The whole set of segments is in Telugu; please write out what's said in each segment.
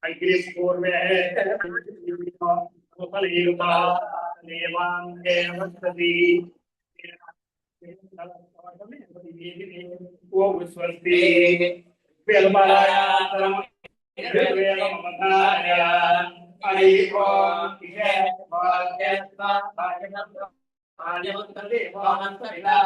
अग्निपूर्वे देवांगे वस्तति वो स्वस्ति वेलमायातरम वेलमधारया अरिको इहे भाग्यस्ता भाग्यस्ता भाग्यवत्तदेवांतरिला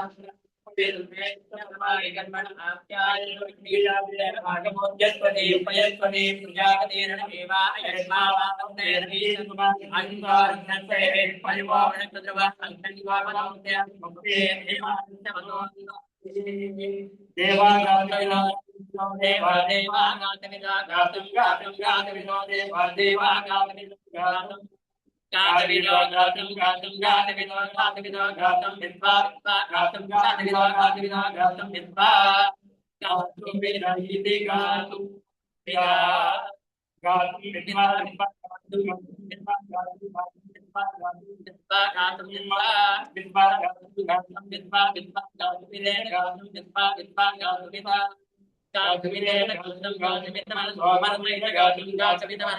गातविदोगातम गातम गातविदोगातम विद्वा गातम गातविदोगातम विद्वा गातुम विरहिते गातुम विदा गातुम विद्वा गातुम विद्वा गातुम विद्वा गातुम विद्वा गातुम विद्वा गातुम विदे गातुम विद्वा गातुम विदा गातुम विदे गातुम विद्वा सोमरमय गातुम विद्वा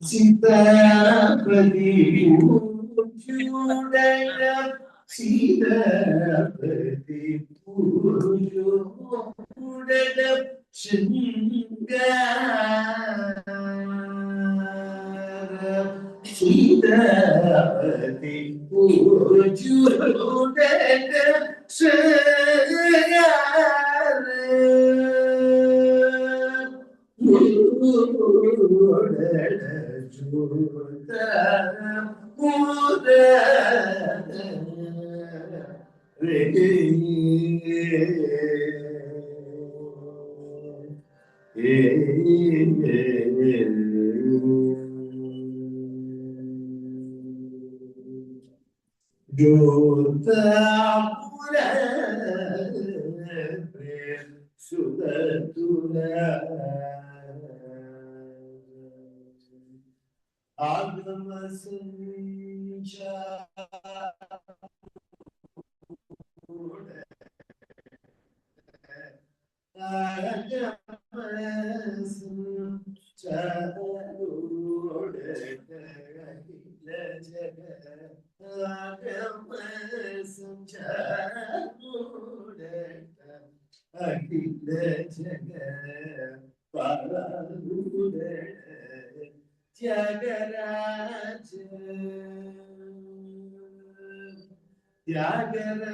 సీతాపతి పూజ్యుడైన సీతాపతి పూజ్యుడైన శృంగార Sitapati పూజ్యుడైన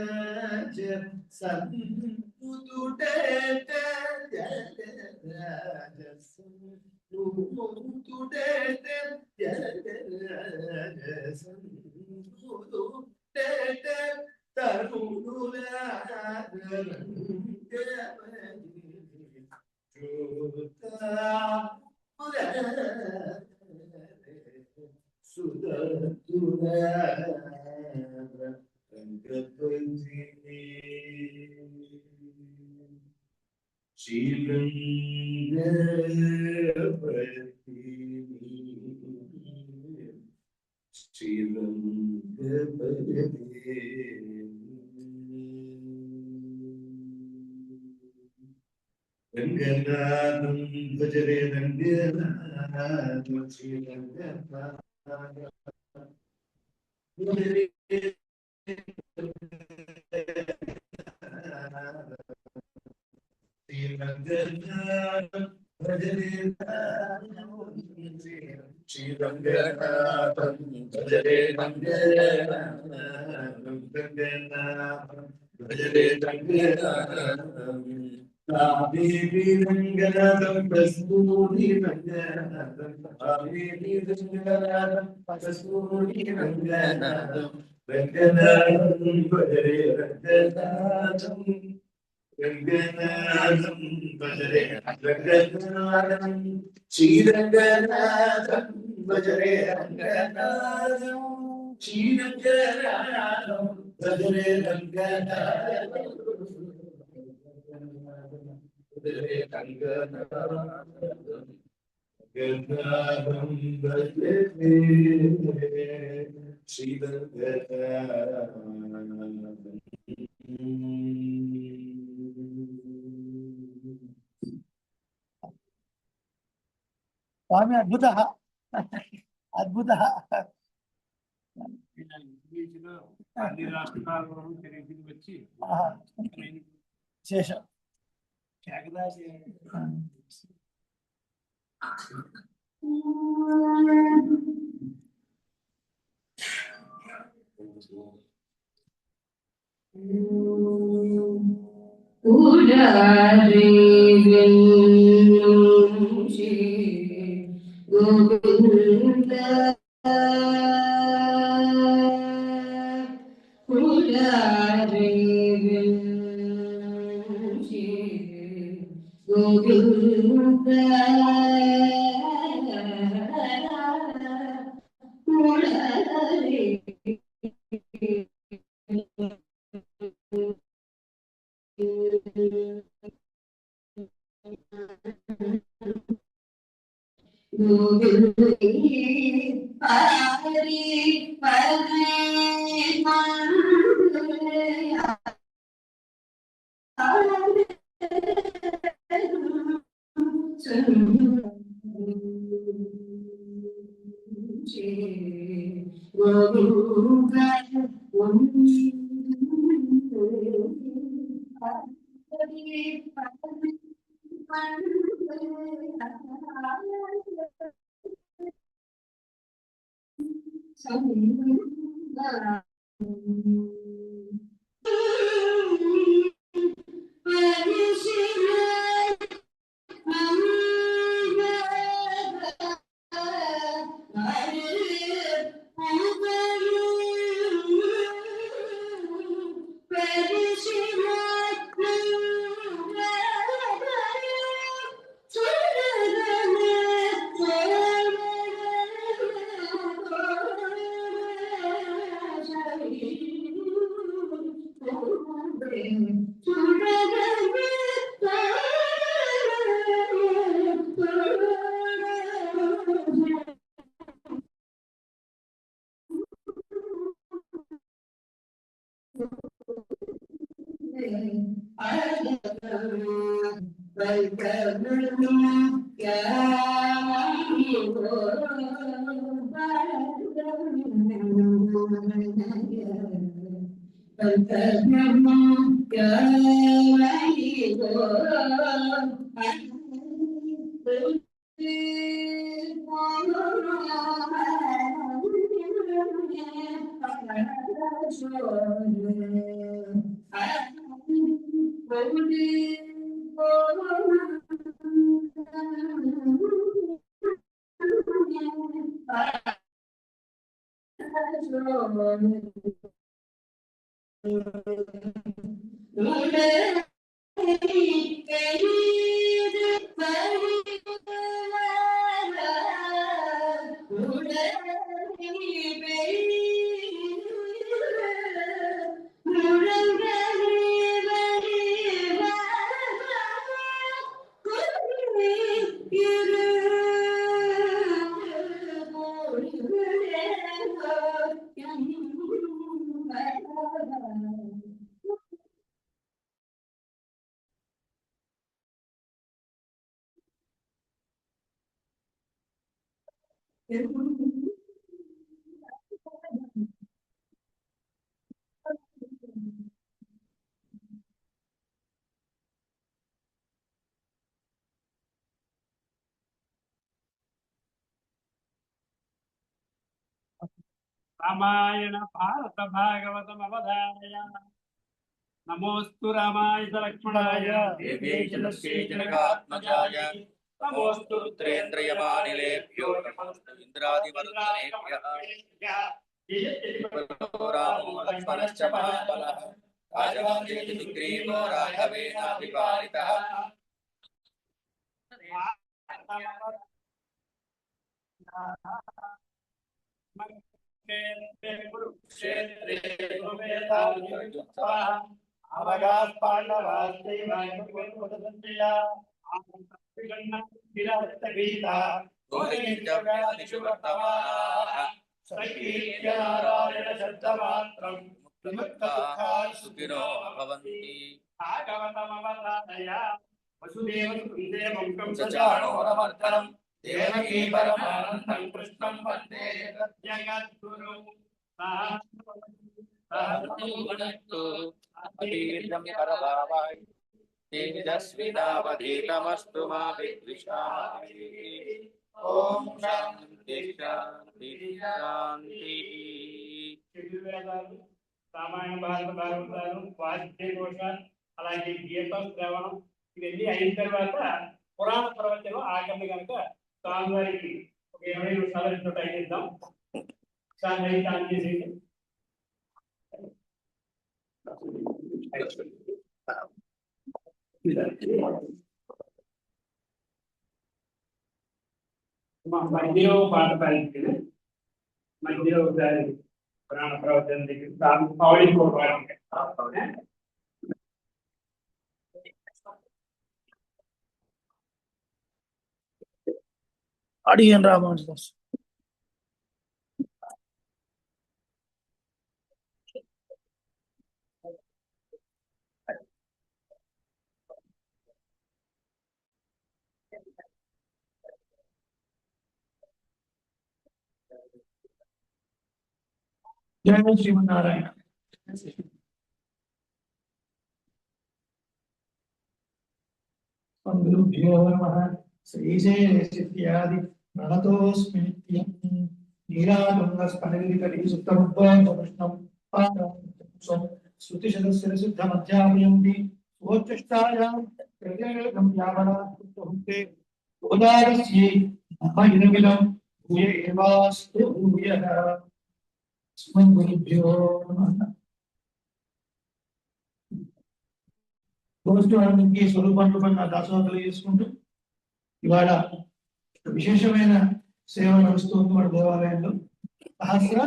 Tyagaraja సంతుడేట Tyagaraja సంతుడేట Tyagaraja సంతుడేట Ranganathan Bhajare Ranganathan Sri Ranganathan Bhajare Sri Ranganathan Bhajare Sri Ranganathan Bhajare Ranganathan Bhajare Ranganathan Habibi Ranganathan Kasturi Ranganathan Habibi Ranganathan Kasturi Ranganathan Ranganathan Bhajare Ranganathan Ranganathan Bhajare Ranganathan Shri Ranganathan Bhajare Ranganathan Shri Ranganathan Bhajare Ranganathan భజరే Ranganatham గంగాధం భజరే Sri Ranganatham. స్వామి అద్భుత అద్భుత. అన్ని రాష్ట్రాల్లో తిరిగి వచ్చి శేషం రామాయణ భారత భాగవతం అవధారయ. నమోస్తు రామాయ లక్ష్మణాయ జనకాత్మజాయ నమోస్తు రుద్రేంద్రయమానిలేభ్యో నమోస్తు ఇంద్రాదిమరుదనేభ్యః రామో లక్ష్మణశ్చ మహాబలః రాజవాంశేతి సుగ్రీవో రాఘవేనాభిపాలితః కురుక్షేత్రే అవగాహ పాండవాస్తైవాయుధంతయ విరక్తగీత గోవిందవ్యాధిషు వర్తమానాః సంకీర్త్య నారాయణ శబ్దమాత్రం విముక్తాః సుఖినో భవంతి. భాగవతమవతారయ వసుదేవం చచాణూరమర్దనం దేవకీ పరమానందం కృష్ణం వందే జగద్గురు అతీర్యం పరభావాయ తేజస్వినావధీతమస్తు మా విద్విషామి. ఓం శాంతి శాంతి శాంతి. వేదాలు రామాయణ భారత భాగవతాలు వాద్య ఘోష అలాగే గీత శ్రవణం ఇవన్నీ అయిన తర్వాత పురాణ ప్రవచనం ఆఖరి కనుక స్వామివారికి ఒక 20 నిమిషాలు టైం ఇద్దాం. స్వామి ఆన్ చేసేయండి. మధ్యలో పాట పాడించింది మధ్యలో ఒకసారి పురాణ ప్రవచనం దగ్గర పౌడింకో పాట అడిగాను రామానుజదాస్. జయ శ్రీమన్నారాయణ. గురుభ్యో నమః. శ్రీశైలేశిత్యాది ప్రణతోస్మి నిత్యం. నీరాజంగస్ఫణిరికరీసుప్తముద్భవం శృతిశతశిరసిద్ధమధ్యాపయంతి స్వోచ్ఛిష్టాయాం ప్రజేగం యావనాత్తే ఉదారస్యై మహిరమిదం భూయ ఏవాస్తు భూయః. గురుభ్యో నమః. గోష్ఠి స్వరూపాన్ని నా దాసోహతలు చేసుకుంటూ ఇవాళ విశేషమైన సేవ నడుస్తుంది మన దేవాలయంలో. సహస్ర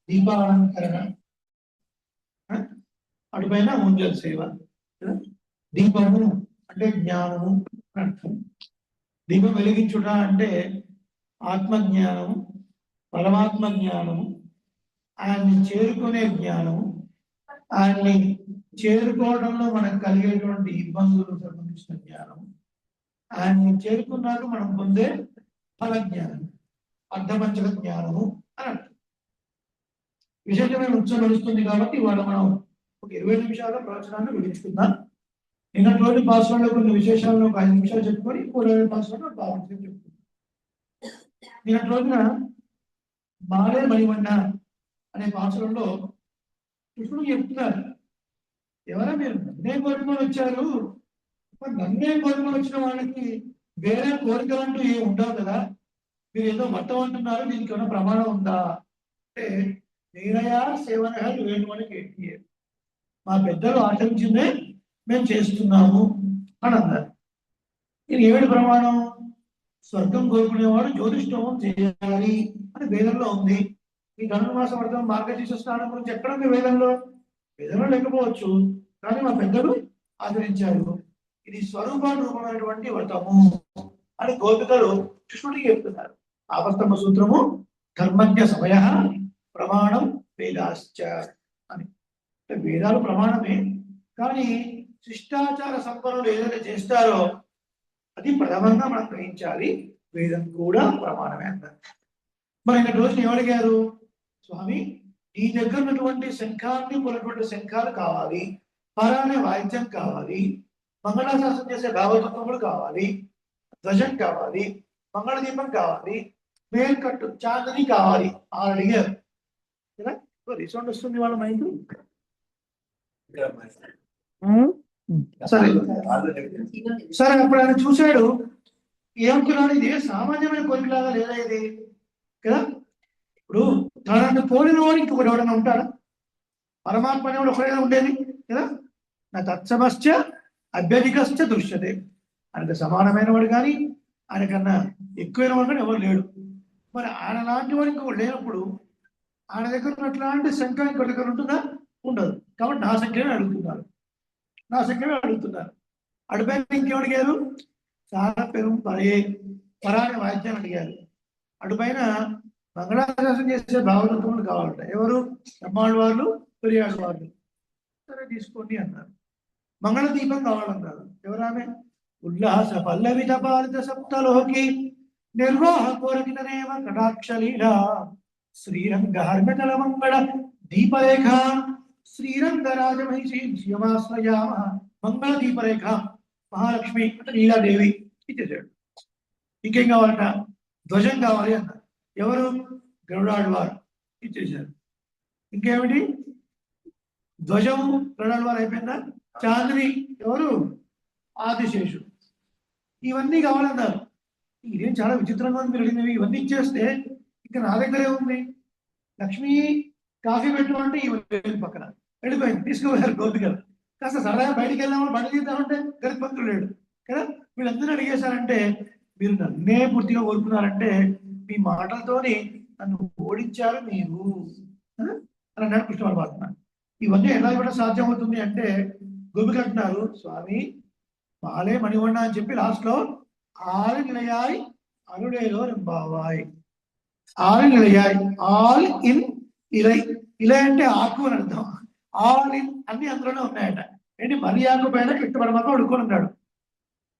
దీపాలంకరణ, అటుపైన ఉంజల్ సేవ. దీపము అంటే జ్ఞానము అర్థం. దీపం వెలిగించుట అంటే ఆత్మజ్ఞానము, పరమాత్మ జ్ఞానము, ఆయన్ని చేరుకునే జ్ఞానము, ఆయన్ని చేరుకోవడంలో మనకు కలిగేటువంటి ఇబ్బందులకు సంబంధించిన జ్ఞానము, ఆయన్ని చేరుకున్నాక మనం పొందే ఫల జ్ఞానం, అర్ధపంచక జ్ఞానము అని అర్థం. విశేషమైన ఉత్సవం నడుస్తుంది కాబట్టి ఇవాళ మనం ఒక 20 నిమిషాల ప్రవచనాన్ని విడించుకుందాం. నిన్నటి రోజు పాస్వర్డ్లో కొన్ని విశేషాలను ఒక 5 నిమిషాలు చెప్పుకొని ఇంకో 20 పాస్వర్డ్ భావించి చెప్పుకుందాం. నిన్నటి రోజున మాలే మణివన్న అనే పాత్రలో కృష్ణుడు చెప్తున్నారు, ఎవరా మీరు నన్నే కోరుకొని వచ్చారు, నన్నే కోరుకొని వచ్చిన వాళ్ళకి వేరే కోరికలు అంటూ ఏమి ఉండవు కదా, మీరు ఏదో మొత్తం అంటున్నారు, దీనికి ఏమైనా ప్రమాణం ఉందా అంటే నీరయా సేవన వేణుమని ఎట్టి మా పెద్దలు ఆచరించిందే మేము చేస్తున్నాము అని అన్నారు. ఇది ఏమిటి ప్రమాణం? స్వర్గం కోరుకునేవాడు జ్యోతిష్ఠోమం చేయాలి అని వేదంలో ఉంది. ఈ ధనుర్మాస వ్రతం మార్గశీర్ష స్నానం గురించి ఎక్కడ ఉంది వేదంలో? వేదంలో లేకపోవచ్చు, కానీ మా పెద్దలు ఆచరించారు. ఇది స్వరూపానురూపమైనటువంటి వ్రతము అని గోపికలు కృష్ణుడికి చెప్తున్నారు. ఆపస్తమ సూత్రము ధర్మజ్ఞ సమయ ప్రమాణం వేదాశ్చ అని. వేదాలు ప్రమాణమే, కానీ శిష్టాచార సంపన్నులు ఏదైతే చేస్తారో అది ప్రథమంగా మనం గ్రహించాలి. వేదం కూడా ప్రమాణమే అన్నారు. మరి నిన్న రోజున ఏమడిగారు? స్వామి, నీ దగ్గర ఉన్నటువంటి శంఖాన్ని కొన్నటువంటి శంఖాలు కావాలి, పరానే వాయిద్యం కావాలి, మంగళాశాసనం చేసే భావతత్వములు కావాలి, ధ్వజం కావాలి, మంగళదీపం కావాలి, మేల్కట్టు చాందని కావాలి అని అడిగారు. రిసౌండ్ వస్తుంది వాళ్ళ మైండ్. సరే సరే అప్పుడు ఆయన చూశాడు, ఏమనుకున్నాడు, ఇది సామాన్యమైన కోరికలాగా లేదా ఇది కదా. ఇప్పుడు తనని పోలిన వాడు ఇంకొకటి ఎవడన్నా ఉంటాడా? పరమాత్మ అనేవాడు ఒకడైనా ఉండేది కదా. నా తత్సమశ్చ అభ్యధికశ్చ దృశ్యతే. ఆయనకు సమానమైన వాడు కానీ ఆయనకన్నా ఎక్కువైన వాడు కానీ ఎవరు లేడు. మరి ఆయన లాంటి వాడు ఇంకొకటి లేనప్పుడు ఆయన దగ్గర ఉన్నట్లాంటి సంఖ్య ఇంకొకటి దగ్గర ఉంటుందా? ఉండదు. కాబట్టి నా సంఖ్యనే అడుగుతున్నారు. నా శక్యమే అడుగుతున్నారు. అడిపోయిన ఇంకేం అడిగారు? చాలా పెరుగు పరాని వాయిద్యాన్ని అడిగారు. అటుపైన మంగళాశాసనం చేసే భావనత్వములు కావాలంట. ఎవరు? బ్రహ్మాళ్ళ వాళ్ళు, పెరియాళ్ళ వాళ్ళు. సరే తీసుకోండి అన్నారు. మంగళ దీపం కావాలన్నారు. ఎవరామె? ఉల్లాస పల్లవిత పాలిత సప్తలోకి నిర్వాహ కోరకితనేవ కటాక్షలీల శ్రీరంగ హర్మతల మంగళ దీపరేఖ శ్రీరంగ రాజమహిషి శివమాశ్రయామ మంగళ దీపరేఖ మహాలక్ష్మి అంటే నీలాదేవి ఇచ్చేసాడు. ఇంకేం కావాలట? ధ్వజం కావాలి అన్నారు. ఎవరు? గరుడాళ్వారు ఇచ్చేశారు. ఇంకేమిటి? ధ్వజము గరుడాళ్వారు అయిపోయిందా? చాంద్రి ఎవరు? ఆదిశేషుడు. ఇవన్నీ కావాలన్నారు. ఇదేం చాలా విచిత్రంగా ఉంది. మీరు అడిగినవి ఇవన్నీ ఇచ్చేస్తే ఇంకా నా దగ్గరే ఉంది. లక్ష్మి కాఫీ పెట్టమంటే ఇవన్నీ పక్కన వెళ్ళిపోయింది. తీసుకుపోయారు గోపికలు. కాస్త సరదాగా బయటికి వెళ్దామని బండి తీద్దామంటే గరికి పంతులు లేడు కదా. వీళ్ళందరూ అడిగేశారంటే మీరు నన్నే పూర్తిగా కోరుకున్నారంటే మీ మాటలతోని నన్ను ఓడించారు మీరు అని అన్నాడు కృష్ణ పరమాత్మ. ఇవన్నీ ఎలా ఇవ్వడం సాధ్యం అవుతుంది అంటే గోపికలు అంటున్నారు, స్వామి మాలే మణివಣ್ణ అని చెప్పి లాస్ట్ లో ఆరు నిలయాయి అరుడేలో రెంబావాయ్. ఆరు నిలయాయి, ఆల్ ఇన్ ఇలై. ఇలై అంటే ఆకు అని అర్థం. ఆల్ ఇన్ అన్ని అందులోనే ఉన్నాయట. ఏంటి? మరి ఆకు పైన కృష్ణ పరమాత్మ ఉడుకొని ఉన్నాడు.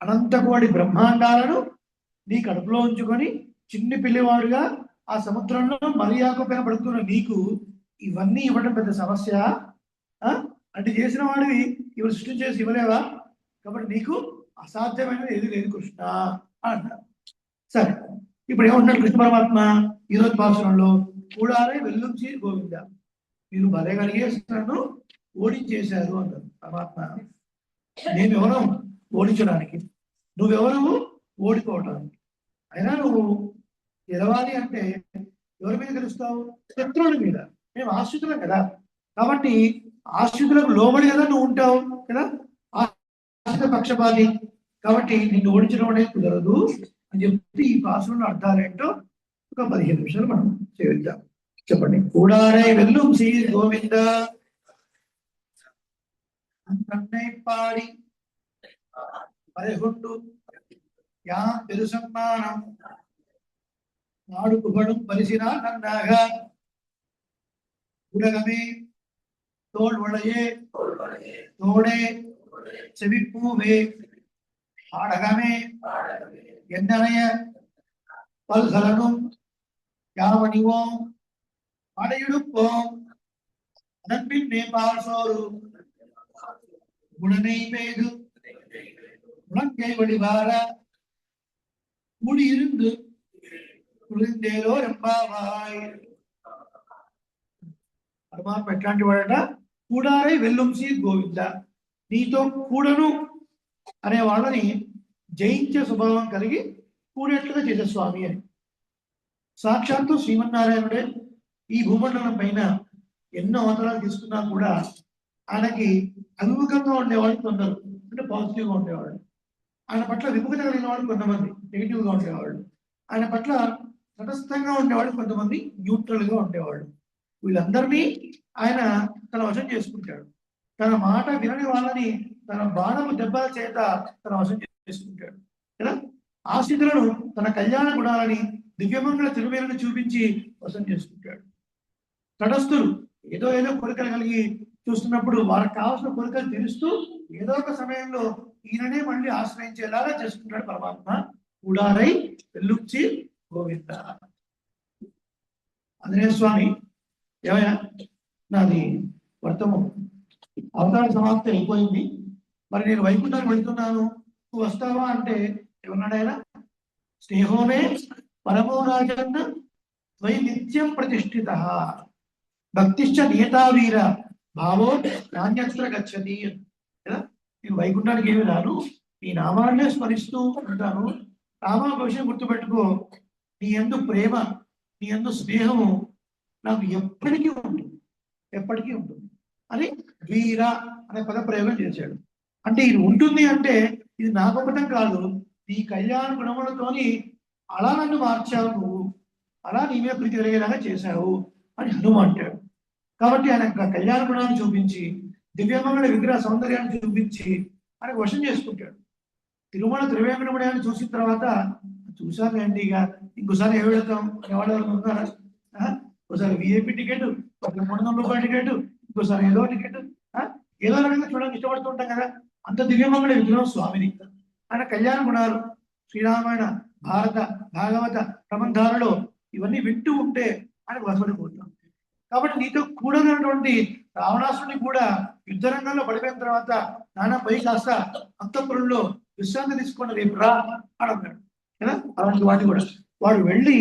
అనంత కోటి బ్రహ్మాండాలను నీ కడుపులో ఉంచుకొని చిన్ని పిల్లివాడుగా ఆ సముద్రంలో మరియాకు పైన పడుతున్న నీకు ఇవన్నీ ఇవ్వడం పెద్ద సమస్య అంటే చేసిన వాడివి ఇవి సృష్టించేసి ఇవ్వలేవా? కాబట్టి నీకు అసాధ్యమైనది ఏది లేదు కృష్ణ అంటారు. సరే, ఇప్పుడు ఏమంటున్నాడు కృష్ణ పరమాత్మ ఈరోజు పాసనంలో? కూడారే వెల్లుంచి గోవింద మీరు భలే కలిగేసి నన్ను ఓడించేశారు అన్నారు పరమాత్మ. నేనెవరు ఓడించడానికి? నువ్వెవరు ఓడిపోవటానికి? అయినా నువ్వు గెలవాలి అంటే ఎవరి మీద గెలుస్తావు? శత్రువుల మీద. మేము ఆశ్రితులం కదా, కాబట్టి ఆశ్రితులకు లోబడి కదా నువ్వు ఉంటావు కదా, ఆశ్రిత పక్షపాతి. కాబట్టి నిన్ను ఓడించడం అనేది కుదరదు అని చెప్తే ఈ భాషలో అర్థాలేంటో ఒక 15 నిమిషాలు మనం చేద్దాం. చెప్పండి. కూడారే వెల్లుం శ్రీ గోవింద కన్నై పాడి పదకొండు యా పెరుసమ్మానం నాడు పుగడుం పరిసినా నన్నాగ உலகமே தோல் உளையே தோடே செவிப்பூவே ஆடகமே என்னனைய பல்கலனும் யாவணிவோம் அடையுடுப்போம் அதன்பின் நேபால் சோறு குணனை மேது முழங்கை வழிவார முடியிருந்து కులిందేలో రెంబావాయ్. పరమాత్మ ఎట్లాంటి వాడట? కూడారై వెల్లుంసి గోవింద, నీతో కూడను అనే వాళ్ళని జయించే స్వభావం కలిగి కూడేట్లుగా చేసే స్వామి అని. సాక్షాత్తు శ్రీమన్నారాయణుడే ఈ భూమండలం పైన ఎన్నో అవతారాలు తీసుకున్నా కూడా ఆయనకి అభిముఖంగా ఉండేవాళ్ళు కొందరు, అంటే పాజిటివ్గా ఉండేవాళ్ళు. ఆయన పట్ల విముఖత కలిగిన వాళ్ళు కొంతమంది నెగిటివ్గా ఉండేవాళ్ళు. ఆయన పట్ల తటస్థంగా ఉండేవాళ్ళు కొంతమంది న్యూట్రల్ గా ఉండేవాళ్ళు. వీళ్ళందరినీ ఆయన తన వశం చేసుకుంటాడు. తన మాట వినని వాళ్ళని తన బాణము దెబ్బల చేత తన వశం చేసుకుంటాడు కదా. ఆశ్రితులను తన కళ్యాణ గుణాలని దివ్యమంగళ తిరుమేలను చూపించి వశం చేసుకుంటాడు. తటస్థులు ఏదో కోరికలు కలిగి చూస్తున్నప్పుడు వాళ్ళకి కావాల్సిన కోరికలు తీరుస్తూ ఏదో ఒక సమయంలో ఈయననే మళ్ళీ ఆశ్రయించేలాగా చేసుకుంటాడు పరమాత్మ. కూడారై వెల్లుంచి గోవింద. ఆంజనేయ స్వామి, ఏమయ్యా నాది వర్తము అవతార సమాప్తి అయిపోయింది, మరి నేను వైకుంఠానికి వెళ్తున్నాను, నువ్వు వస్తావా అంటే ఏమన్నాడు ఆయన? స్నేహోమే పరమో రాజన్న ద్వై నిత్యం ప్రతిష్ఠిత భక్తిశ్చ నియతావీర భావో నాణ్యత్ర గచ్చతి కదా. నేను వైకుంఠానికి ఏమి రాను, నీ నామాన్నే స్మరిస్తూ ఉంటాను. రామ ఒక విషయం గుర్తుపెట్టుకో, నీ యందు ప్రేమ, నీ యందు స్నేహము నాకు ఎప్పటికీ ఉంటుంది, ఎప్పటికీ ఉంటుంది అని వీర అనే పద ప్రయోగం చేశాడు. అంటే ఇది ఉంటుంది అంటే ఇది నా గొప్పతం కాదు, నీ కళ్యాణ గుణములతోని అలా నన్ను మార్చావు నువ్వు, అలా నీ మీద ప్రీతి కలిగేలాగా చేశావు అని హనుమ అంటాడు. కాబట్టి ఆయన కళ్యాణ గుణాన్ని చూపించి దివ్యమంగళ విగ్రహ సౌందర్యాన్ని చూపించి ఆయనకు వశం చేసుకుంటాడు. తిరుమల త్రివేంకటమణి చూసిన తర్వాత చూసానండి, ఇక ఇంకోసారి ఏ వెళతాం ఎవరు ఉన్నారా? ఒకసారి విఐపి టికెట్, ఒక 300 రూపాయల టికెట్, ఇంకోసారి ఏదో టికెట్, ఏదో రకంగా చూడడానికి ఇష్టపడుతుంటాం కదా. అంత దివ్యమంగళ విగ్రహం స్వామిని. ఆయన కళ్యాణ గుణాలు, శ్రీరామాయణ, భారత, భాగవత ప్రబంధాలలో ఇవన్నీ వింటూ ఉంటే ఆయనకు వసపడిపోతాం. కాబట్టి నీతో కూడనటువంటి రావణాసుని కూడా యుద్ధ రంగంలో పడిపోయిన తర్వాత నాన్న పై కాస్త అంతఃపురంలో విశ్రాంతి తీసుకున్న రేపు రా అని అన్నాడు కదా. అలాంటి వాడిని కూడా వాడు వెళ్ళి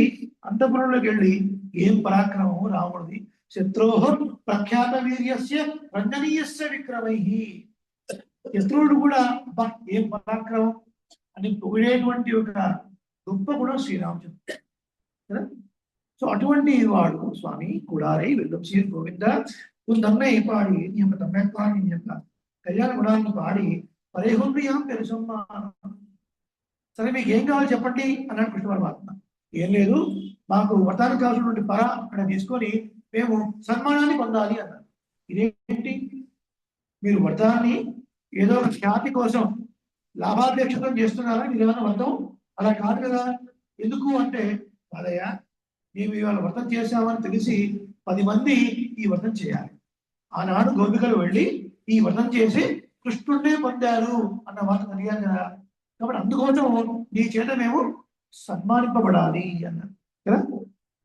అంతఃపురంలోకి వెళ్ళి ఏం పరాక్రమము రావణుడి, శత్రోహ ప్రఖ్యాత వీర్యస్య రంజనీయస్య విక్రమై. శత్రువుడు కూడా ఏం పరాక్రమం అని పొగిడేటువంటి ఒక గొప్ప గుణం శ్రీరామచంద్రుడు కదా. సో అటువంటి వాడు స్వామి కుడారై వెళ్ళం శ్రీ గోవింద తమ్మే పాడి నీ యొక్క తమ్మెత్వాన్ని నీ యొక్క కళ్యాణ గుణాన్ని పాడి పరేహుండ్రియాం పెరుసమ్మ. సరే మీకు ఏం కావాలి చెప్పండి అన్నాడు కృష్ణ పరమాత్మ. ఏం లేదు, మాకు వ్రతానికి కావాల్సినటువంటి పర అక్కడ తీసుకొని మేము సన్మానాన్ని పొందాలి అన్నారు. ఇదేంటి, మీరు వ్రతాన్ని ఏదో ఒక ఖ్యాతి కోసం లాభాపేక్షతం చేస్తున్నారా? మీరు ఏమైనా వ్రతం అలా కాదు కదా. ఎందుకు అంటే కాదయ్యా, మేము ఇవాళ వ్రతం చేశామని తెలిసి 10 మంది ఈ వ్రతం చేయాలి. ఆనాడు గోపికలు వెళ్ళి ఈ వ్రతం చేసి కృష్ణుడినే పొందారు అన్న మాట తెలియాలి కదా. కాబట్టి అందుకోసం నీ చేత మేము సన్మానింపబడాలి అన్నారు కదా.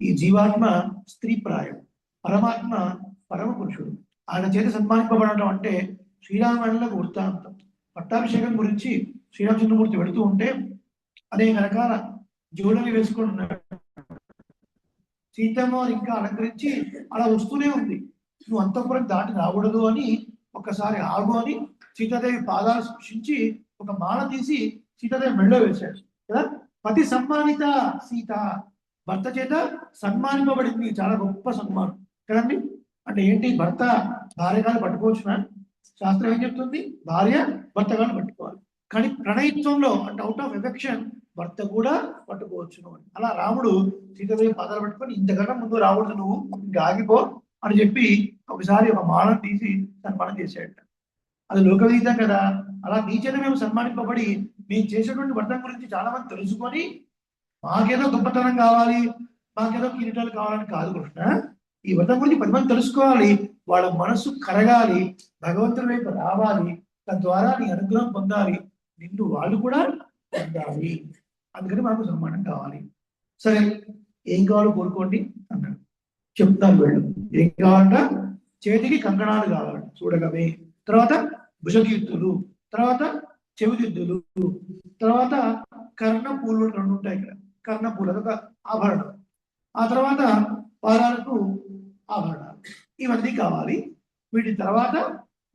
ఈ జీవాత్మ స్త్రీ ప్రాయం, పరమాత్మ పరమ పురుషుడు. ఆయన చేత సన్మానింపబడటం అంటే శ్రీరామాయణంలో వృత్తాంతం. పట్టాభిషేకం గురించి శ్రీరామచంద్రమూర్తి వెళుతూ ఉంటే అనేక రకాల జోడని వేసుకొని ఉన్నాడు. సీతమ్మ ఇంకా అలంకరించి అలా వస్తూనే ఉంది. నువ్వు అంతఃపురం దాటి రాకూడదు అని ఒక్కసారి ఆగు అని సీతాదేవి పాదాలు స్పృశించి ఒక మాల తీసి సీతాదేవి మెళ్ళో వేశాడు కదా. పతి సన్మానిత సీత, భర్త చేత సన్మానింపబడింది. చాలా గొప్ప సన్మానం కదండి. అంటే ఏంటి, భర్త భార్య గారు పట్టుకోవచ్చునా? శాస్త్రం ఏం చెప్తుంది, భార్య భర్త గారు పట్టుకోవాలి. కానీ ప్రణయత్వంలో అంటే అవుట్ ఆఫ్ ఎఫెక్షన్ భర్త కూడా పట్టుకోవచ్చును అని. అలా రాముడు సీతాదేవి పాదాలు పట్టుకొని ఇంతకన్నా ముందు రాకూడదు, నువ్వు ఇంకా ఆగిపో అని చెప్పి ఒకసారి ఒక మాలను తీసి సన్మానం చేశాడు. అది లోకవిదితం కదా. అలా నీ చేత మేము సన్మానింపబడి మేము చేసేటువంటి వ్రతం గురించి చాలా మంది తెలుసుకొని మాకేదో గొప్పతనం కావాలి, మాకేదో కిరీటాలు కావాలని కాదు కృష్ణ. ఈ వ్రతం గురించి 10 మంది తెలుసుకోవాలి, వాళ్ళ మనసు కరగాలి, భగవంతుడి వైపు రావాలి, తద్వారా నీ అనుగ్రహం పొందాలి, నిన్ను వాళ్ళు కూడా పొందాలి. అందుకని మాకు సన్మానం కావాలి. సరే ఏం కావాలో కోరుకోండి అన్నాడు. చెప్తాను వెళ్ళు. ఏం కావాలంట, చేతికి కంకణాలు కావాలంట చూడగమే, తర్వాత భుజకీర్తులు, తర్వాత చెవిదిద్దులు, తర్వాత కర్ణ పూలు 2 ఉంటాయి ఇక్కడ. కర్ణ పూలు అదొక ఆభరణం. ఆ తర్వాత పాదాలకు ఆభరణాలు, ఇవన్నీ కావాలి. వీటి తర్వాత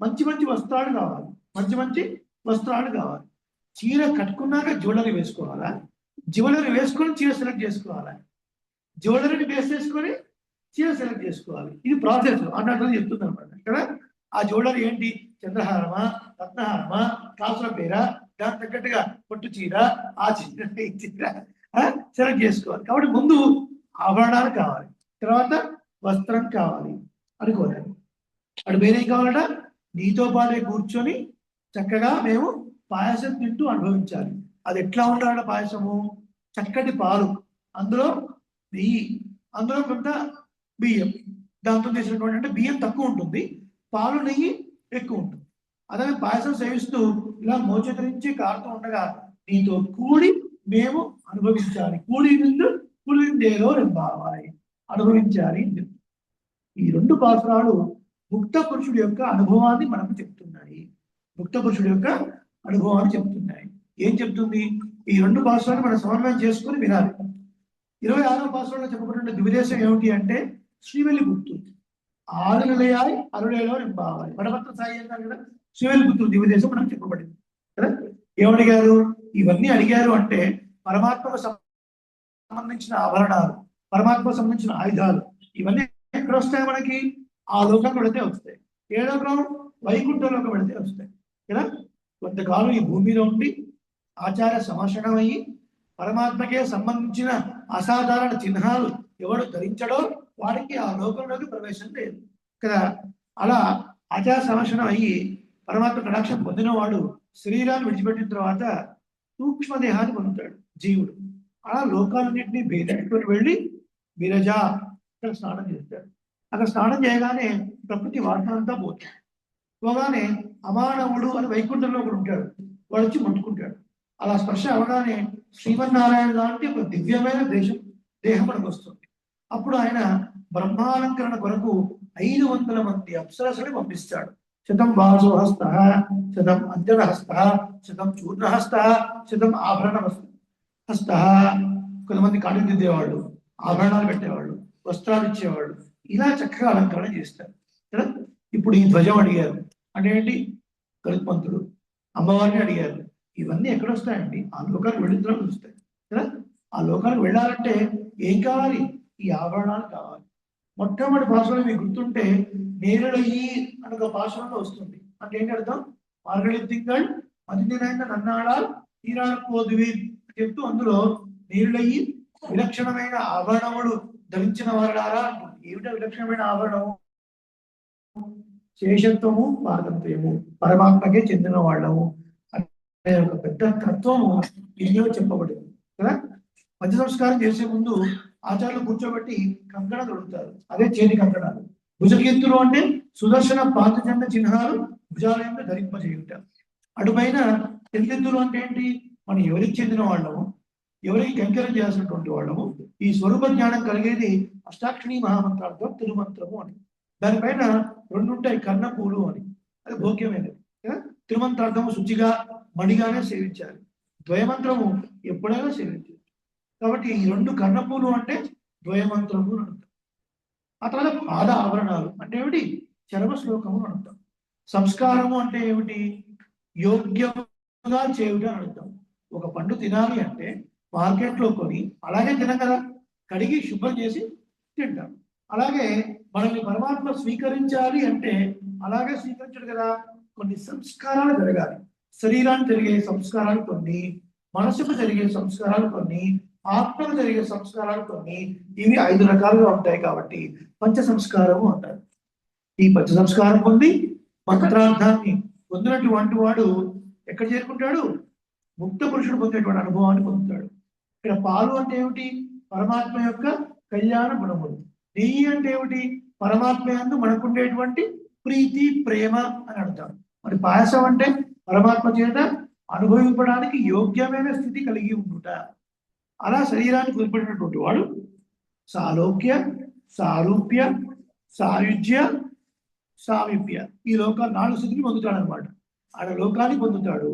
మంచి మంచి వస్త్రాలు కావాలి, మంచి మంచి వస్త్రాలు కావాలి. చీర కట్టుకున్నాక జ్యువెలరీ వేసుకోవాలా, జ్యువెలరీ వేసుకొని చీర సెలెక్ట్ చేసుకోవాలా, జ్యువెలరీని బేస్ చేసుకొని చీర సెలెక్ట్ చేసుకోవాలి. ఇది ప్రాసెస్ అన్నట్టు చెప్తుంది అనమాట ఇక్కడ. ఆ జ్యువెలరీ ఏంటి, చంద్రహారమా, రత్నహారమా, కాసుల పేర, దాని తగ్గట్టుగా పట్టు చీర, ఆ చీర, ఈ చీర సెలెక్ట్ చేసుకోవాలి. కాబట్టి ముందు ఆభరణాలు కావాలి, తర్వాత వస్త్రం కావాలి అనుకోవాలి. అటు వేరేం కావాలట, నీతో పాటే కూర్చొని చక్కగా మేము పాయసం తింటూ అనుభవించాలి. అది ఎట్లా ఉండాలట పాయసము, చక్కటి పాలు, అందులో నెయ్యి, అందులో కొంత బియ్యం, దాంతో చేసినటువంటి అంటే బియ్యం తక్కువ ఉంటుంది, పాలు నెయ్యి ఎక్కువ ఉంటుంది. అదే పాయసం సేవిస్తూ ఇలా మోచరించి కారుతూ ఉండగా నీతో కూడి మేము అనుభవించాలి. కూడి నుండి కులిందేలో రెంబావాయి అనుభవించాలి. ఈ 2 పాత్రాలు ముక్త పురుషుడి యొక్క అనుభవాన్ని మనకు చెప్తున్నాయి. ముక్త పురుషుడి యొక్క అనుభవాన్ని చెప్తున్నాయి. ఏం చెప్తుంది, ఈ 2 పాత్రలను మనం సమన్వయం చేసుకుని వినాలి. 26వ పాత్రలో చెప్పబడిన దివ్యదేశం ఏమిటి అంటే శ్రీవెల్లిపుత్తూరు. 6 నిలయాయి అరుళేలో రెంబావాయి. వడపత్ర సాయి అన్నారు కదా, శ్రీవెల్లిపుత్తూరు దివ్యదేశం మనకు చెప్పబడింది కదా. ఏమడిగారు, ఇవన్నీ అడిగారు అంటే పరమాత్మకు సంబంధించిన ఆభరణాలు, పరమాత్మకు సంబంధించిన ఆయుధాలు, ఇవన్నీ ఎక్కడ వస్తాయి మనకి, ఆ లోకం పెడితే వస్తాయి. ఏ లోకం, వైకుంఠంలోకి పెడితే వస్తాయి కదా. కొంతకాలం ఈ భూమి మీద ఉండి ఆచార సమర్షణం అయ్యి పరమాత్మకే సంబంధించిన అసాధారణ చిహ్నాలు ఎవడు ధరించడో వాడికి ఆ లోకంలోకి ప్రవేశం లేదు కదా. అలా ఆచార సమర్శనం అయ్యి పరమాత్మ కటాక్షం పొందినవాడు శరీరాన్ని విడిచిపెట్టిన తర్వాత సూక్ష్మ దేహాన్ని పొందుతాడు జీవుడు. అలా లోకాలన్నింటినీ భేదించుకొని వెళ్ళి విరజ అక్కడ స్నానం చేస్తాడు. అక్కడ స్నానం చేయగానే ప్రకృతి వాసన అంతా పోతుంది. పోగానే అమానవుడు అని వైకుంఠంలో ఒకడు ఉంటాడు, వాడు వచ్చి ముట్టుకుంటాడు. అలా స్పర్శ అవగానే శ్రీమన్నారాయణ లాంటి ఒక దివ్యమైన దేహం మనకు వస్తుంది. అప్పుడు ఆయన బ్రహ్మాలంకరణ కొరకు 500 మంది అప్సరసుని పంపిస్తాడు. 100 వాసోహస్త, 100 అంజనహస్త, 100 చూర్ణహస్త, 100 ఆభరణ హస్త. కొంతమంది కాళ్ళు దిద్దేవాళ్ళు, ఆభరణాలు పెట్టేవాళ్ళు, వస్త్రాలు ఇచ్చేవాళ్ళు, ఇలా చక్కగా అలంకరణ చేస్తారు కదా. ఇప్పుడు ఈ ధ్వజం అడిగారు అంటే ఏంటి? గరుత్మంతుడు. అమ్మవారిని అడిగారు. ఇవన్నీ ఎక్కడ వస్తాయండి? ఆ లోకానికి వెళ్ళిన తర్వాత వస్తాయి కదా. ఆ లోకానికి వెళ్ళాలంటే ఏం కావాలి? ఈ ఆభరణాలు కావాలి. మొట్టమొదటి భాషలో మీకు గుర్తుంటే నేరళయ్యి అని ఒక భాషలో వస్తుంది. అంటే ఏంటి అర్థం? మార్గళి తింగళ్ మదినైన నన్నాడాల్ తీరాడుకోదువి చెప్తూ అందులో నేరళయ్యి విలక్షణమైన ఆభరణములు ధరించిన వారడారా అంటుంది. ఏమిటో విలక్షణమైన ఆభరణము? శేషత్వము, పారతత్వము, పరమాత్మకే చెందిన వాళ్ళము అనే ఒక పెద్ద తత్వము ఇందులో చెప్పబడింది కదా. పంచ సంస్కారం చేసే ముందు ఆచార్యులు కూర్చోబెట్టి కంకణాలు తొడుగుతారు. అదే చేతి కంకణాలు. భుజగెత్తులు అంటే సుదర్శన పాంచజన్య చిహ్నాలు భుజాలయంలో ధరింపజేయుట. అటుపైన తెల్లెత్తులు అంటే ఏంటి? మనం ఎవరికి చెందిన వాళ్ళము, ఎవరికి కైంకర్యం చేయాల్సినటువంటి వాళ్ళము. ఈ స్వరూప జ్ఞానం కలిగేది అష్టాక్షణి మహామంత్రాలతో తిరుమంత్రము అని. దానిపైన 2 ఉంటాయి, కర్ణపూలు అని. అది భోగ్యమైనది. తిరుమంత్రార్థము శుచిగా మడిగానే సేవించాలి. ద్వయమంత్రము ఎప్పుడైనా సేవించాలి. కాబట్టి ఈ 2 కర్ణపూలు అంటే ద్వయమంత్రము అని అంటాం. ఆ తర్వాత పాద ఆభరణాలు అంటే ఏమిటి? చరమ శ్లోకము అని అంటాం. సంస్కారము అంటే ఏమిటి? యోగ్యంగా చేయుట అని అర్థం. ఒక పండు తినాలి అంటే మార్కెట్లో కొని అలాగే తినం కదా, కడిగి శుభ్రం చేసి తింటాం. అలాగే మనల్ని పరమాత్మ స్వీకరించాలి అంటే అలాగే స్వీకరించడు కదా. కొన్ని సంస్కారాలు జరగాలి. శరీరానికి జరిగే సంస్కారాలు కొన్ని, మనసుకు జరిగే సంస్కారాలు కొన్ని, ఆత్మకు జరిగే సంస్కారాలు కొన్ని. ఇవి 5 రకాలుగా ఉంటాయి కాబట్టి పంచ సంస్కారము అంటారు. ఈ పంచ సంస్కారం పొంది మంత్రార్థాన్ని పొందినటువంటి వాడు ఎక్కడ చేరుకుంటాడు? ముక్త పురుషుడు పొందేటువంటి అనుభవాన్ని పొందుతాడు. ఇక్కడ పాలు అంటే ఏమిటి? పరమాత్మ యొక్క కళ్యాణ గుణములు. నెయ్యి అంటే ఏమిటి? పరమాత్మ యందు మనకుండేటువంటి ప్రీతి, ప్రేమ అని అర్థం. మరి పాయసం అంటే పరమాత్మ చేత అనుభవించడానికి యోగ్యమైన స్థితి కలిగి ఉండుట. అలా శరీరానికి ఏర్పడినటువంటి వాడు సాలోక్య, సారూప్య, సాయుజ్య, సామీప్య ఈ లోకాలు 4 స్థితిని పొందుతాడు అనమాట. ఆయన లోకాన్ని పొందుతాడు,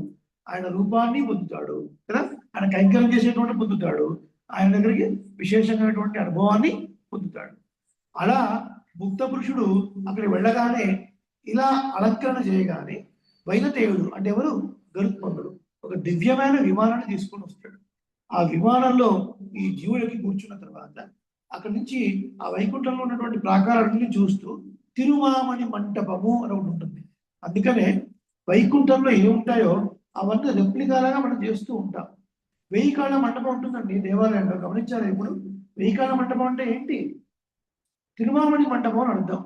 ఆయన రూపాన్ని పొందుతాడు కదా, ఆయన కైంకర్యం చేసేటువంటి పొందుతాడు, ఆయన దగ్గరికి విశేషమైనటువంటి అనుభవాన్ని పొందుతాడు. అలా ముక్త పురుషుడు అక్కడికి వెళ్ళగానే ఇలా అలంకరణ చేయగానే వైనతేయుడు అంటే ఎవరు? గరుత్మంతుడు ఒక దివ్యమైన విమానాన్ని తీసుకొని వస్తాడు. ఆ విమానంలో ఈ జీవులకి కూర్చున్న తర్వాత అక్కడి నుంచి ఆ వైకుంఠంలో ఉన్నటువంటి ప్రాకారాలన్నీ చూస్తూ తిరుమామణి మంటపము అని ఒకటి ఉంటుంది. అందుకనే వైకుంఠంలో ఏముంటాయో అవన్నీ రెప్లికాలుగా మనం చేస్తూ ఉంటాం. 1000 కాళ్ళ మంటపం ఉంటుందండి దేవాలయంలో, గమనించారు ఇప్పుడు? 1000 కాళ్ళ మంటపం అంటే ఏంటి? తిరుమామణి మంటపం అని అర్థం.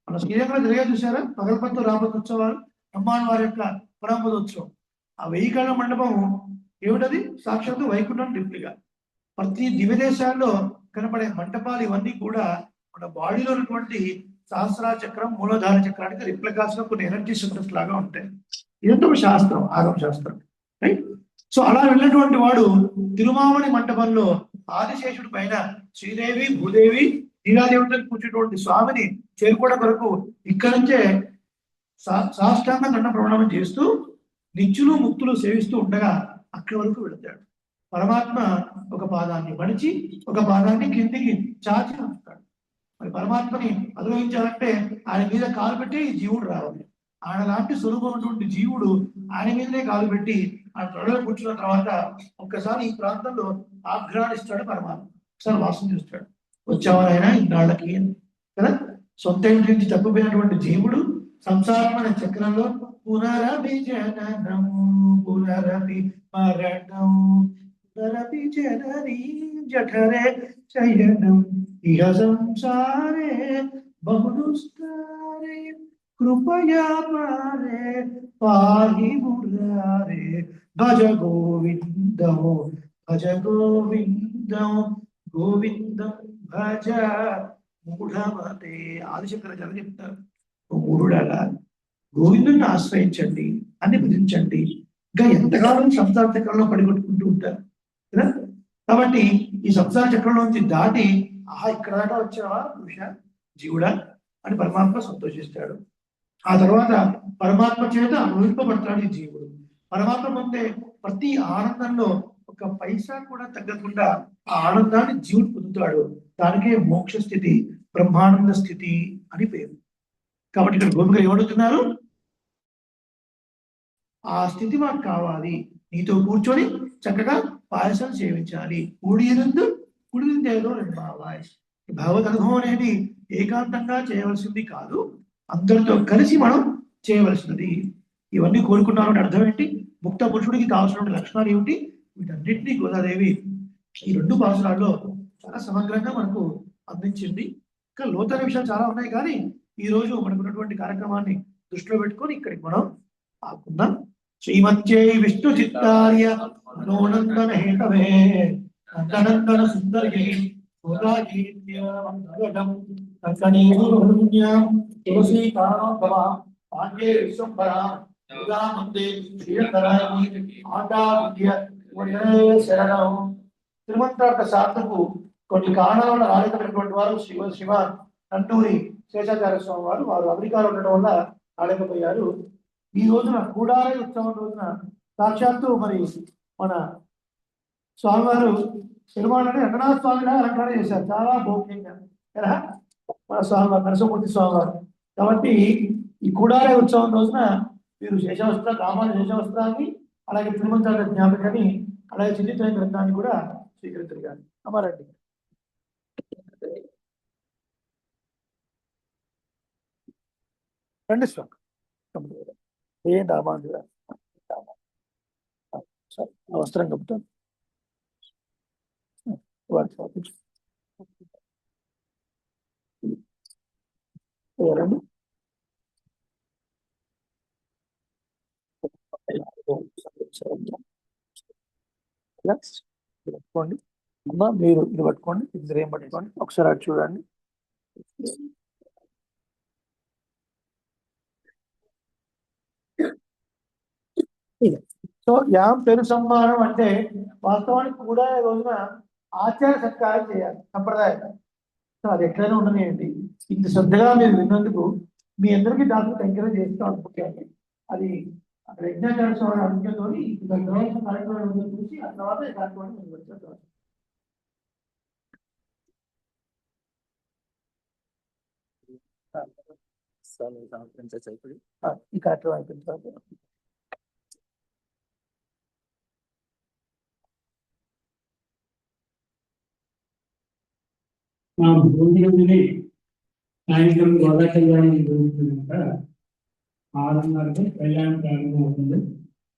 మన శ్రీరంగంలో జరిగే చూసారా పగలపత్తు రాబోతుత్సవాలు, అమ్మాన్ వారి యొక్క పరాంబోధోత్సవం. ఆ 1000 కాళ్ళ మండపం ఏమిటది? సాక్షాత్తు వైకుంఠం రిప్లిగా. ప్రతి దివ్యదేశాల్లో కనపడే మంటపాలు ఇవన్నీ కూడా మన బాడీలో ఉన్నటువంటి సహస్రార చక్రం, మూలాధార చక్రానికి రిప్లికాస్ లో కొన్ని ఎనర్జీ సెంటర్స్ లాగా ఉంటాయి. ఇదంతా ఒక శాస్త్రం, ఆగమ శాస్త్రం, రైట్? సో అలా వెళ్ళినటువంటి వాడు తిరుమామణి మంటపంలో ఆదిశేషుడి పైన శ్రీదేవి, భూదేవి, నీలాదేవితో కూర్చున్నటువంటి స్వామిని చేరుకోవడం వరకు ఇక్కడి నుంచే సాష్టాంగ దండ ప్రణామం చేస్తూ నిత్యులు ముక్తులు సేవిస్తూ ఉండగా అక్కడి వరకు వెళతాడు. పరమాత్మ ఒక పాదాన్ని మడిచి ఒక పాదాన్ని కిందికి చాచి ఉంచుతాడు. మరి పరమాత్మని అనుభవించాలంటే ఆయన మీద కాలు పెట్టి ఈ జీవుడు రావాలి. ఆయన లాంటి స్వరూపమైనటువంటి జీవుడు ఆయన మీదనే కాలు పెట్టి ఆయన త్వరలో కూర్చున్న తర్వాత ఒక్కసారి ఈ ప్రాంతంలో ఆఘ్రానిస్తాడు పరమాత్మ. ఒకసారి వాసన చూస్తాడు, వచ్చేవారైనా ఇన్నాళ్ళకి కదా. సొంత ఇంటి నుంచి తప్పిపోయినటువంటి జీవుడు సంసారం అనే చక్రంలో పునరపి జననం, పునరపి మరణం, పునరపి జననీ జఠరే శయనం, ఇహ సంసారే బహుదుస్తారే కృపయా పారే పాహి మురారే భజ గోవిందం భజ గోవిందం గోవిందం భజ మూఢమతే. ఆదిశంకరాచార్య చెప్తారు, మూఢుడాలా గోవిందుని ఆశ్రయించండి అని భజించండి. ఇంకా ఎంతకాలం సంసార చక్రంలో పడిగొట్టుకుంటూ ఉంటారు కదా. కాబట్టి ఈ సంసార చక్రంలో నుంచి దాటి ఇక్కడ దాకా వచ్చావా పురుష జీవుడా అని పరమాత్మ సంతోషిస్తాడు. ఆ తర్వాత పరమాత్మ చేత అనుభవింపబడతాడు ఈ జీవుడు. పరమాత్మ పొందే ప్రతి ఆనందంలో ఒక పైసా కూడా తగ్గకుండా ఆ ఆనందాన్ని జీవుడు పొందుతాడు. దానికే మోక్ష స్థితి, బ్రహ్మానంద స్థితి అని పేరు. కాబట్టి ఇక్కడ గోపికలు ఏమడుగుతున్నారు? ఆ స్థితి మాకు కావాలి, నీతో కూర్చొని చక్కగా పాయసం సేవించాలి. కూడినందు కుడిదేదో బావాయ్. భగవద్ అనుభవం అనేది ఏకాంతంగా చేయవలసింది కాదు, అందరితో కలిసి మనం చేయవలసినది. ఇవన్నీ కోరుకున్నాను అంటే అర్థం ఏంటి? ముక్త పురుషుడికి కావాల్సిన లక్షణాలు ఏమిటి? వీటన్నిటినీ గోదాదేవి ఈ 2 పాసురాల్లో చాలా సమగ్రంగా మనకు అందించింది. ఇంకా లోతైన విషయాలు చాలా ఉన్నాయి, కానీ ఈ రోజు మనకున్నటువంటి కార్యక్రమాన్ని దృష్టిలో పెట్టుకొని ఇక్కడికి మనం ఆకుందాం. శ్రీమత్యై విష్ణు చిత్తార్య మనోనందన హేతవే నందనందన సుందర్యై తిరుమంత్రార్థ శాస్త్రకు కొన్ని కారణాల వల్ల రాలేకపోయినటువంటి వారు శివ నంటూరి శేషాచార్య స్వామి వారు అమెరికాలో ఉండడం వల్ల రాలేకపోయారు. ఈ రోజున కూడారే ఉత్సవం రోజున సాక్షాత్తు మరి మన స్వామివారు సినిమాలని రంగనాథ స్వామిలా అలంకరణ చేశారు, చాలా భౌతికంగా కదా మన స్వామివారు నరసింహమూర్తి స్వామివారు. కాబట్టి ఈ కూడారే ఉత్సవం రోజున మీరు శేషవస్త్ర రామాయణ శేషవస్త్రాన్ని, అలాగే తిరుమంత్రాల జ్ఞాపకాన్ని, అలాగే చిన్నితైన గ్రంథాన్ని కూడా స్వీకరించగలిగారు. అమ్మారండి రండి స్వామి. ఏం రామాను వస్త్రం కప్పుతాను. ఎవరండి పట్టుకోండి అమ్మా, మీరు ఇది పట్టుకోండి, ఇద్దరు ఏం పట్టుకోండి, ఒకసారి అటు చూడండి. సో యాం పెరు సంహారం అంటే వాస్తవానికి కూడా ఈ రోజున ఆచార సత్కారం చేయాలి, సంప్రదాయం. సో అది ఎట్లయినా ఉండనియండి. ఇంత శ్రద్ధగా మీరు విన్నందుకు మీ అందరికీ దాంట్లో ఎంకరేజ్ చేస్తూ అనుకుంటాను. అది అక్కడ యజ్ఞాచార్య స్వామి అనుజ్ఞతో కార్యక్రమం చూసి ఆ తర్వాత ఈ కార్యక్రమాన్ని వచ్చేస్తాం. ఈ కార్యక్రమం అయిపోయిన తర్వాత మా భూమి నుండి సాయంత్రం గోదా కళ్యాణం జరుగుతుంది కనుక 6:30కి కళ్యాణం ప్రారంభం అవుతుంది.